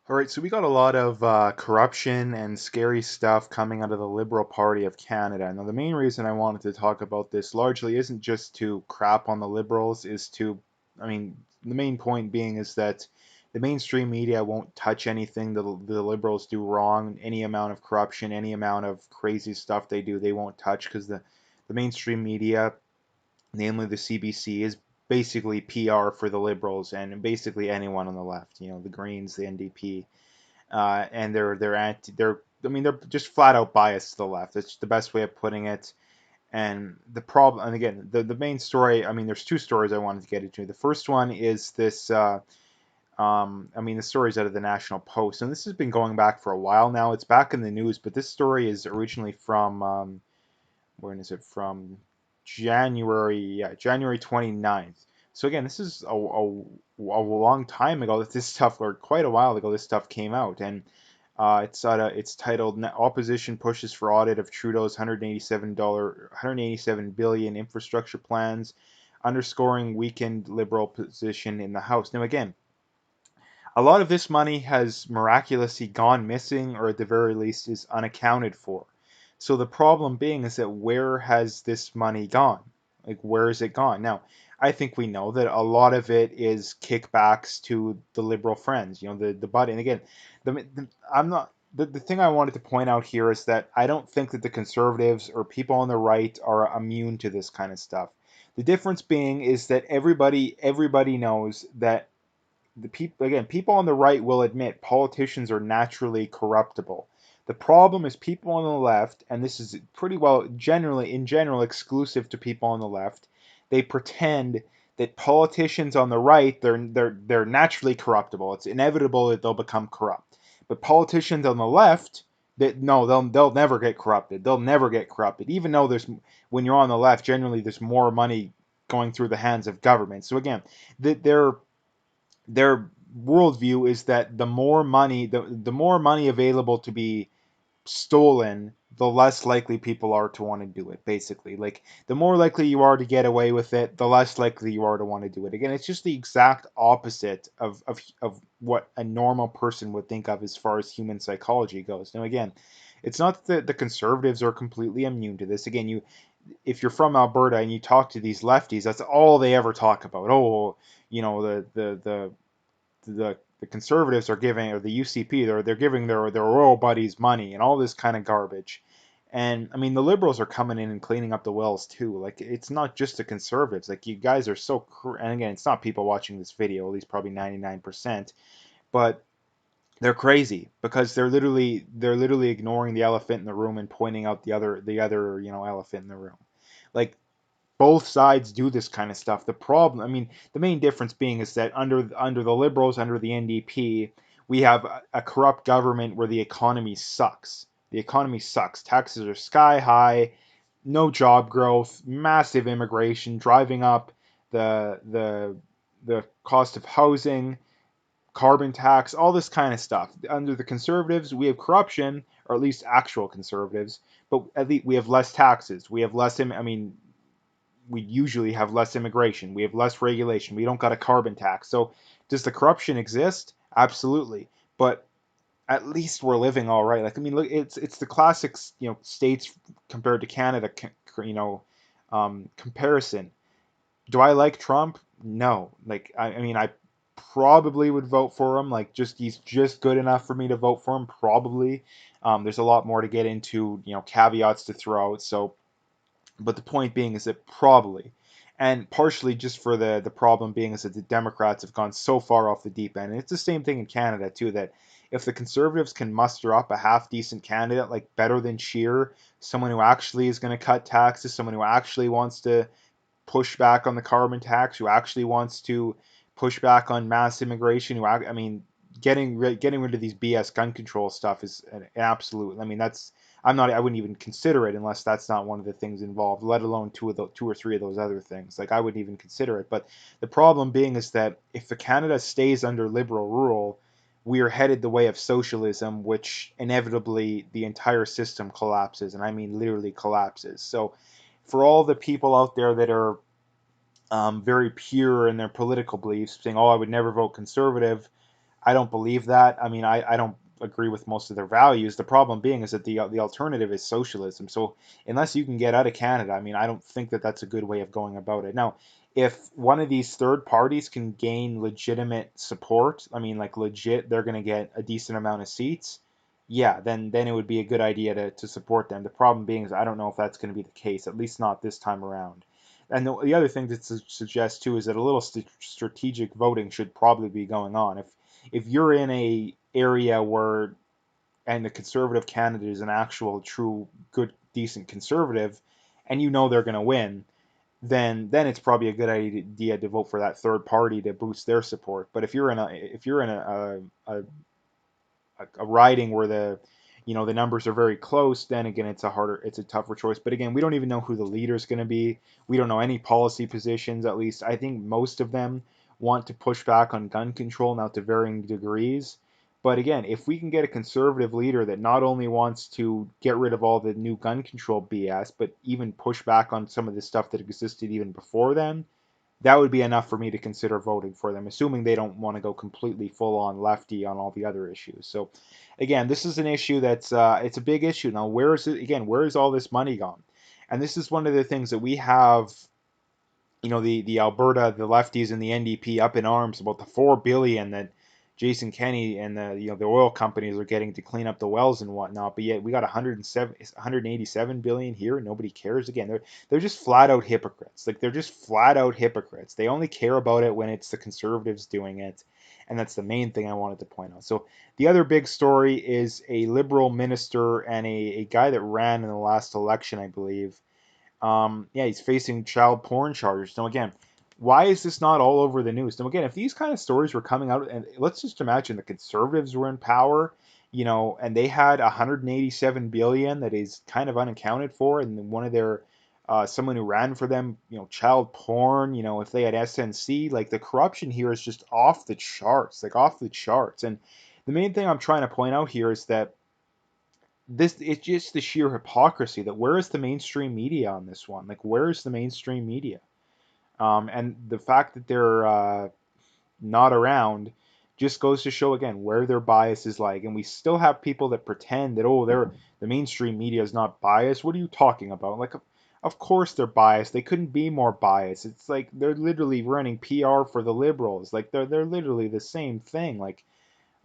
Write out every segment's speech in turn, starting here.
All right, so we got a lot of corruption and scary stuff coming out of the Liberal Party of Canada. Now, the main reason I wanted to talk about this largely isn't just to crap on the Liberals, I mean, the main point being is that the mainstream media won't touch anything the Liberals do wrong. Any amount of corruption, any amount of crazy stuff they do, they won't touch because the mainstream media, namely the CBC, is basically PR for the Liberals and basically anyone on the left, the Greens, the NDP, and they're just flat out biased to the left. It's the best way of putting it. And the problem, and again, the main story. I mean, there's two stories I wanted to get into. The first one is this. I mean, the story's out of the National Post, and this has been going back for a while now. It's back in the news, but this story is originally from when is it from? January, yeah, January 29th. So again, this is a long time ago that this stuff, or quite a while ago, this stuff came out, and it's titled "Opposition Pushes for Audit of Trudeau's $187 billion infrastructure plans, underscoring weakened Liberal position in the House." Now again, a lot of this money has miraculously gone missing, or at the very least is unaccounted for. So the problem being is that where has this money gone? Like, where is it gone? Now, I think we know that a lot of it is kickbacks to the Liberal friends, the buddy. And again, I'm not. The thing I wanted to point out here is that I don't think that the Conservatives or people on the right are immune to this kind of stuff. The difference being is that everybody knows that people on the right will admit politicians are naturally corruptible. The problem is people on the left, and this is pretty well in general exclusive to people on the left. They pretend that politicians on the right they're naturally corruptible. It's inevitable that they'll become corrupt. But politicians on the left, that no, they'll never get corrupted. They'll never get corrupted. Even though when you're on the left, generally there's more money going through the hands of government. So again, their worldview is that the more money available to be stolen, the less likely people are to want to do it. Basically, like the more likely you are to get away with it, the less likely you are to want to do it. Again, it's just the exact opposite of what a normal person would think of as far as human psychology goes. Now, again, it's not that the conservatives are completely immune to this. Again, if you're from Alberta and you talk to these lefties, that's all they ever talk about. Oh, the conservatives are giving, or the UCP, they're giving their royal buddies money and all this kind of garbage. And I mean, the liberals are coming in and cleaning up the wells too. Like, it's not just the conservatives. Like, you guys are and again, it's not people watching this video, at least probably 99%, but they're crazy because they're literally ignoring the elephant in the room and pointing out the other elephant in the room. Like, both sides do this kind of stuff. I mean, the main difference being is that under the Liberals, under the NDP, we have a corrupt government where the economy sucks. The economy sucks. Taxes are sky high, no job growth, massive immigration, driving up the cost of housing, carbon tax, all this kind of stuff. Under the conservatives, we have corruption, or at least actual conservatives, but at least we have less taxes. We have less. I mean, we usually have less immigration. We have less regulation. We don't got a carbon tax. So does the corruption exist? Absolutely. But at least we're living all right. Like, I mean, look, it's the classic, states compared to Canada, comparison. Do I like Trump? No. Like, I mean, I probably would vote for him. Like, he's just good enough for me to vote for him. Probably. There's a lot more to get into, caveats to throw out. So, but the point being is that probably, and partially just for the problem being is that the Democrats have gone so far off the deep end. And it's the same thing in Canada too, that if the Conservatives can muster up a half decent candidate, like better than Scheer, someone who actually is going to cut taxes, someone who actually wants to push back on the carbon tax, who actually wants to push back on mass immigration, I mean, getting rid of these BS gun control stuff is an absolute. I mean, I wouldn't even consider it unless that's not one of the things involved, let alone two or three of those other things. Like, I wouldn't even consider it. But the problem being is that if the Canada stays under liberal rule, we are headed the way of socialism, which inevitably the entire system collapses, and I mean literally collapses. So for all the people out there that are very pure in their political beliefs, saying, "Oh, I would never vote conservative," I don't believe that. I mean, I don't agree with most of their values. The problem being is that the alternative is socialism. So unless you can get out of Canada, I mean, I don't think that that's a good way of going about it. Now, if one of these third parties can gain legitimate support, I mean, like legit, they're going to get a decent amount of seats. Yeah, then it would be a good idea to support them. The problem being is I don't know if that's going to be the case, at least not this time around. And the other thing to suggest too is that a little strategic voting should probably be going on. If you're in a area where and the conservative candidate is an actual true good decent conservative and you know they're going to win, then it's probably a good idea to vote for that third party to boost their support. But if you're in a riding where the numbers are very close, then again it's a tougher choice. But again, we don't even know who the leader is going to be. We don't know any policy positions. At least I think most of them want to push back on gun control now to varying degrees. But again, if we can get a conservative leader that not only wants to get rid of all the new gun control BS, but even push back on some of the stuff that existed even before then, that would be enough for me to consider voting for them, assuming they don't want to go completely full on lefty on all the other issues. So, again, this is an issue that's it's a big issue now. Where is it again? Where is all this money gone? And this is one of the things that we have. The Alberta, the lefties, and the NDP up in arms about the 4 billion that Jason Kenney and the oil companies are getting to clean up the wells and whatnot. But yet we got 187 billion here, and nobody cares. Again, they're just flat out hypocrites. Like they're just flat out hypocrites. They only care about it when it's the conservatives doing it, and that's the main thing I wanted to point out. So the other big story is a liberal minister and a guy that ran in the last election, I believe. Yeah, he's facing child porn charges. Now, again, why is this not all over the news? Now, again, if these kind of stories were coming out, and let's just imagine the conservatives were in power, and they had 187 billion that is kind of unaccounted for, and one of their someone who ran for them, child porn, if they had SNC, like the corruption here is just off the charts, like off the charts. And the main thing I'm trying to point out here is that this it's just the sheer hypocrisy that where is the mainstream media on this one? Like where is the mainstream media? And the fact that they're not around just goes to show again where their bias is like. And we still have people that pretend that the mainstream media is not biased. What are you talking about? Like of course they're biased. They couldn't be more biased. It's like they're literally running PR for the liberals. Like they're literally the same thing. Like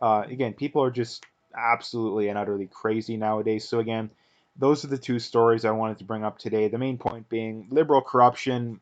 again, people are just absolutely and utterly crazy nowadays. So again, those are the two stories I wanted to bring up today. The main point being liberal corruption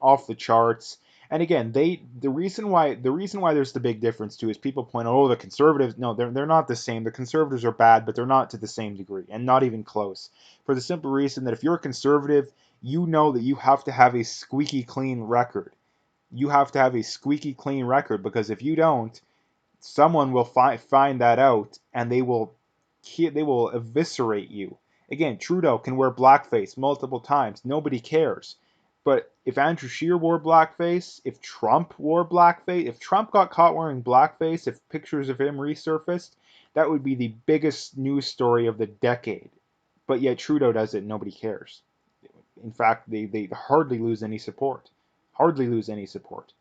off the charts. And again, the reason why there's the big difference too is people point out, oh, the conservatives, no, they're not the same. The conservatives are bad, but they're not to the same degree, and not even close. For the simple reason that if you're a conservative, you know that you have to have a squeaky clean record. You have to have a squeaky clean record because if you don't, someone will find that out and they will eviscerate you. Again, Trudeau can wear blackface multiple times. Nobody cares. But if Andrew Scheer wore blackface, if Trump wore blackface, if Trump got caught wearing blackface, if pictures of him resurfaced, that would be the biggest news story of the decade. But yet Trudeau does it, and nobody cares. In fact, they hardly lose any support. Hardly lose any support.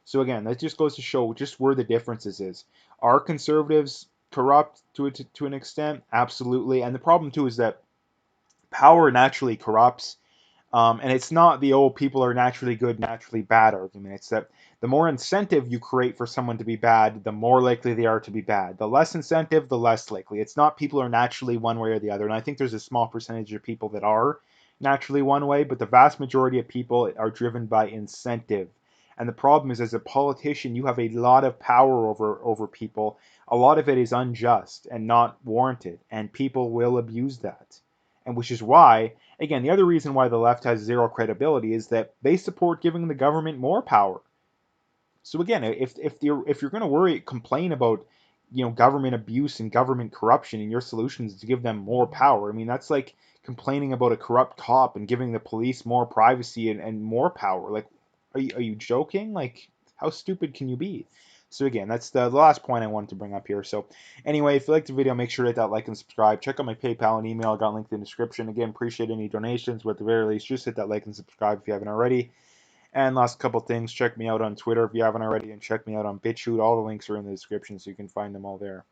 So again, that just goes to show just where the differences is. Are conservatives corrupt to an extent? Absolutely. And the problem too is that power naturally corrupts. And it's not the old people are naturally good, naturally bad argument. It's that the more incentive you create for someone to be bad, the more likely they are to be bad. The less incentive, the less likely. It's not people are naturally one way or the other. And I think there's a small percentage of people that are naturally one way, but the vast majority of people are driven by incentive. And the problem is, as a politician, you have a lot of power over people. A lot of it is unjust and not warranted, and people will abuse that. And which is why, again, the other reason why the left has zero credibility is that they support giving the government more power. So again, if you're going to complain about government abuse and government corruption, and your solution is to give them more power, I mean that's like complaining about a corrupt cop and giving the police more privacy and more power. Like, are you joking? Like, how stupid can you be? So again, that's the last point I wanted to bring up here. So anyway, if you liked the video, make sure to hit that like and subscribe. Check out my PayPal and email. I got linked in the description. Again, appreciate any donations, but at the very least, just hit that like and subscribe if you haven't already. And last couple things, check me out on Twitter if you haven't already, and check me out on BitChute. All the links are in the description, so you can find them all there.